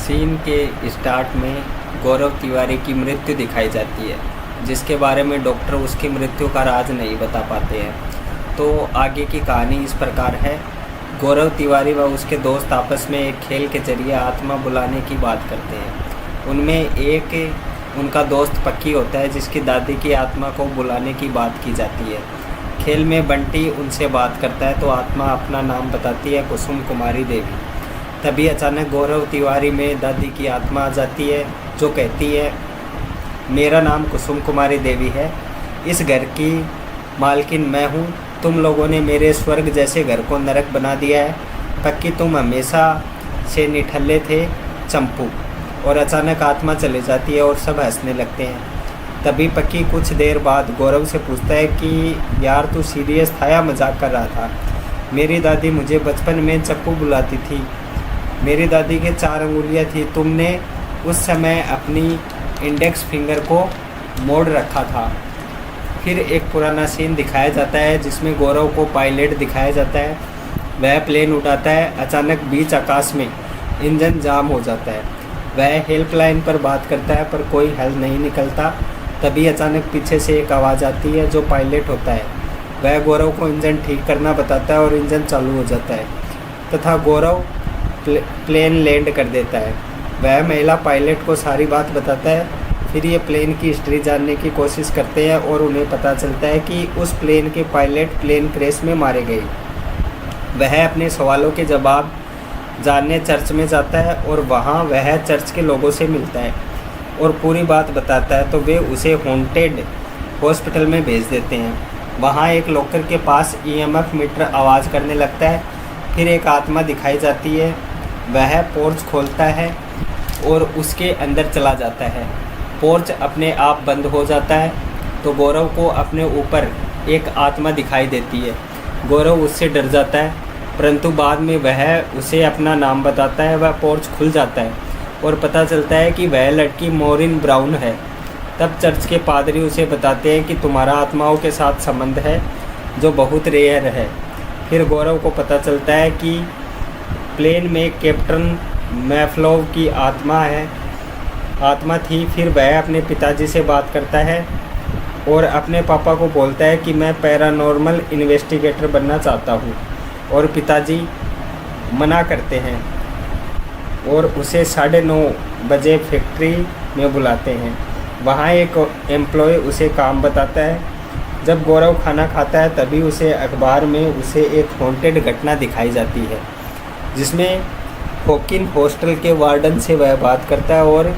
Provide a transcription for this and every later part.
Scene के start में गौरव तिवारी की मृत्यु दिखाई जाती है, जिसके बारे में डॉक्टर उसकी मृत्यु का राज नहीं बता पाते हैं। तो आगे की कहानी इस प्रकार है। गौरव तिवारी व उसके दोस्त आपस में एक खेल के जरिए आत्मा बुलाने की बात करते हैं। उनमें एक उनका दोस्त पक्की होता है, जिसकी दादी की आत्मा को बुलाने की बात की जाती है। खेल में बंटी उनसे बात करता है तो आत्मा अपना नाम बताती है, कुसुम कुमारी देवी। तभी अचानक गौरव तिवारी में दादी की आत्मा आ जाती है, जो कहती है, मेरा नाम कुसुम कुमारी देवी है, इस घर की मालकिन मैं हूँ। तुम लोगों ने मेरे स्वर्ग जैसे घर को नरक बना दिया है। पक्की तुम हमेशा से निठल्ले थे चंपू। और अचानक आत्मा चले जाती है और सब हंसने लगते हैं। तभी पक्की कुछ देर बाद गौरव से पूछता है कि यार तू सीरियस था या मजाक कर रहा था? मेरी दादी मुझे बचपन में चप्पू बुलाती थी। मेरी दादी के 4 अंगुलियाँ थी। तुमने उस समय अपनी इंडेक्स फिंगर को मोड़ रखा था। फिर एक पुराना सीन दिखाया जाता है जिसमें गौरव को पायलट दिखाया जाता है। वह प्लेन उड़ाता है। अचानक बीच आकाश में इंजन जाम हो जाता है। वह हेल्पलाइन पर बात करता है पर कोई हल नहीं निकलता। तभी अचानक पीछे से एक आवाज़ आती है जो पायलट होता है। वह गौरव को इंजन ठीक करना बताता है और इंजन चालू हो जाता है तथा गौरव प्लेन लैंड कर देता है। वह महिला पायलट को सारी बात बताता है। फिर ये प्लेन की हिस्ट्री जानने की कोशिश करते हैं और उन्हें पता चलता है कि उस प्लेन के पायलट प्लेन क्रैश में मारे गए। वह अपने सवालों के जवाब जानने चर्च में जाता है और वहाँ वह चर्च के लोगों से मिलता है और पूरी बात बताता है। तो वे उसे हॉन्टेड हॉस्पिटल में भेज देते हैं। वहाँ एक लॉकर के पास EMF मीटर आवाज़ करने लगता है। फिर एक आत्मा दिखाई जाती है। वह पोर्च खोलता है और उसके अंदर चला जाता है। पोर्च अपने आप बंद हो जाता है तो गौरव को अपने ऊपर एक आत्मा दिखाई देती है। गौरव उससे डर जाता है, परंतु बाद में वह उसे अपना नाम बताता है। वह पोर्च खुल जाता है और पता चलता है कि वह लड़की मॉरिन ब्राउन है। तब चर्च के पादरी उसे बताते हैं कि तुम्हारा आत्माओं के साथ संबंध है जो बहुत रेयर है। फिर गौरव को पता चलता है कि प्लेन में कैप्टन मैफ्लोव की आत्मा थी। फिर वह अपने पिताजी से बात करता है और अपने पापा को बोलता है कि मैं पैरानॉर्मल इन्वेस्टिगेटर बनना चाहता हूँ और पिताजी मना करते हैं और उसे 9:30 बजे फैक्ट्री में बुलाते हैं। वहाँ एक एम्प्लॉय उसे काम बताता है। जब गौरव खाना खाता है तभी उसे अखबार में उसे एक हॉन्टेड घटना दिखाई जाती है, जिसमें हॉकिन हॉस्टल के वार्डन से वह बात करता है और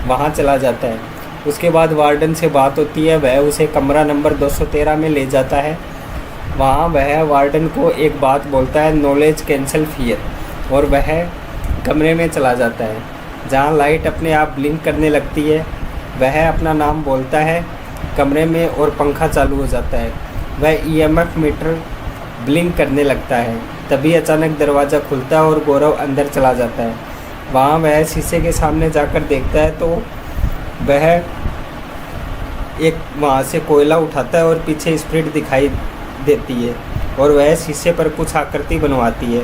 वहाँ चला जाता है। उसके बाद वार्डन से बात होती है। वह उसे कमरा नंबर 213 में ले जाता है। वहाँ वह वार्डन को एक बात बोलता है, नॉलेज कैंसल फियर, और वह कमरे में चला जाता है जहाँ लाइट अपने आप ब्लिंक करने लगती है। वह अपना नाम बोलता है कमरे में और पंखा चालू हो जाता है। वह EMF मीटर ब्लिंक करने लगता है। तभी अचानक दरवाज़ा खुलता है और गौरव अंदर चला जाता है। वहाँ वह शीशे के सामने जाकर देखता है तो वह एक वहाँ से कोयला उठाता है और पीछे स्प्रिट दिखाई देती है और वह शीशे पर कुछ आकृति बनवाती है।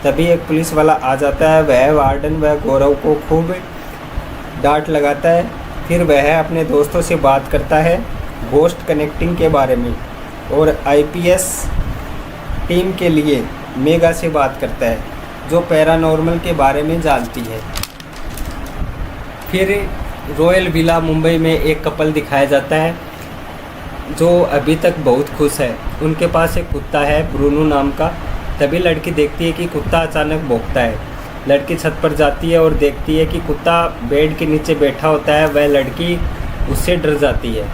तभी एक पुलिस वाला आ जाता है। वह वार्डन व गौरव को खूब डांट लगाता है। फिर वह अपने दोस्तों से बात करता है घोस्ट कनेक्टिंग के बारे में और IPS टीम के लिए मेगा से बात करता है, जो पैरानॉर्मल के बारे में जानती है। फिर रॉयल विला मुंबई में एक कपल दिखाया जाता है जो अभी तक बहुत खुश है। उनके पास एक कुत्ता है ब्रूनो नाम का। तभी लड़की देखती है कि कुत्ता अचानक भौंकता है। लड़की छत पर जाती है और देखती है कि कुत्ता बेड के नीचे बैठा होता है। वह लड़की उससे डर जाती है।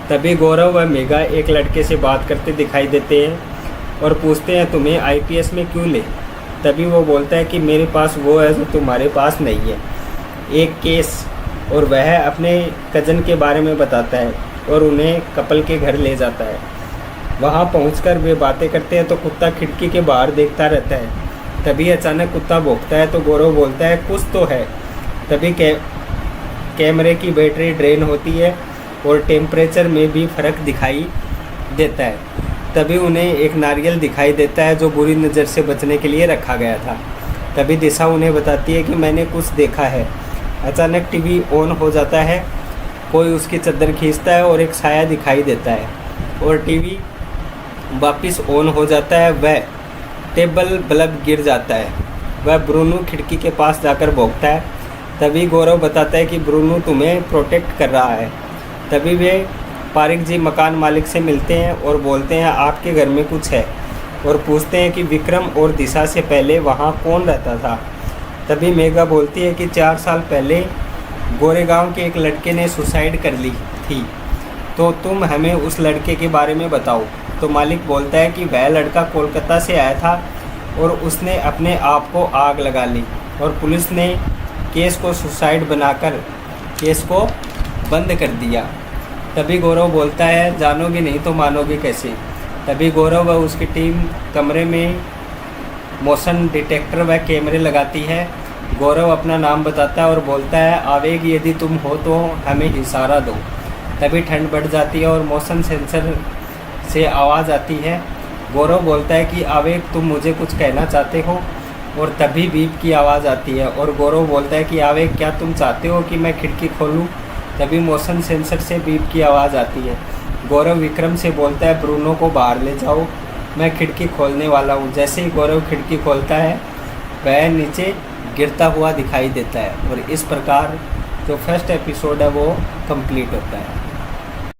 तभी गौरव व मेगा एक लड़के से बात करते दिखाई देते हैं और पूछते हैं तुम्हें IPS में क्यों ले? तभी वो बोलता है कि मेरे पास वो है जो तुम्हारे पास नहीं है, एक केस। और वह अपने कज़न के बारे में बताता है और उन्हें कपल के घर ले जाता है। वहाँ पहुंचकर वे बातें करते हैं तो कुत्ता खिड़की के बाहर देखता रहता है। तभी अचानक कुत्ता भौंकता है तो गौरव बोलता है कुछ तो है। तभी कैमरे की बैटरी ड्रेन होती है और टेम्परेचर में भी फ़र्क दिखाई देता है। तभी उन्हें एक नारियल दिखाई देता है जो बुरी नज़र से बचने के लिए रखा गया था। तभी दिशा उन्हें बताती है कि मैंने कुछ देखा है। अचानक टीवी ऑन हो जाता है, कोई उसकी चादर खींचता है और एक साया दिखाई देता है और टीवी वापस ऑन हो जाता है। वह टेबल बल्ब गिर जाता है। वह ब्रूनो खिड़की के पास जाकर भौंकता है। तभी गौरव बताता है कि ब्रूनो तुम्हें प्रोटेक्ट कर रहा है। तभी वे पारिक जी मकान मालिक से मिलते हैं और बोलते हैं आपके घर में कुछ है, और पूछते हैं कि विक्रम और दिशा से पहले वहाँ कौन रहता था। तभी मेघा बोलती है कि 4 साल पहले गोरेगांव के एक लड़के ने सुसाइड कर ली थी, तो तुम हमें उस लड़के के बारे में बताओ। तो मालिक बोलता है कि वह लड़का कोलकाता से आया था और उसने अपने आप को आग लगा ली और पुलिस ने केस को सुसाइड बनाकर केस को बंद कर दिया। तभी गौरव बोलता है जानोगे नहीं तो मानोगे कैसे। तभी गौरव व उसकी टीम कमरे में मोशन डिटेक्टर व कैमरे लगाती है। गौरव अपना नाम बताता है और बोलता है आवेग यदि तुम हो तो हमें इशारा दो। तभी ठंड बढ़ जाती है और मोशन सेंसर से आवाज़ आती है। गौरव बोलता है कि आवेग तुम मुझे कुछ कहना चाहते हो, और तभी बीप की आवाज़ आती है और गौरव बोलता है कि आवेग क्या तुम चाहते हो कि मैं खिड़की खोलूं। तभी मोशन सेंसर से बीप की आवाज़ आती है। गौरव विक्रम से बोलता है ब्रूनो को बाहर ले जाओ, मैं खिड़की खोलने वाला हूँ। जैसे ही गौरव खिड़की खोलता है वह नीचे गिरता हुआ दिखाई देता है और इस प्रकार जो फर्स्ट एपिसोड है वो कंप्लीट होता है।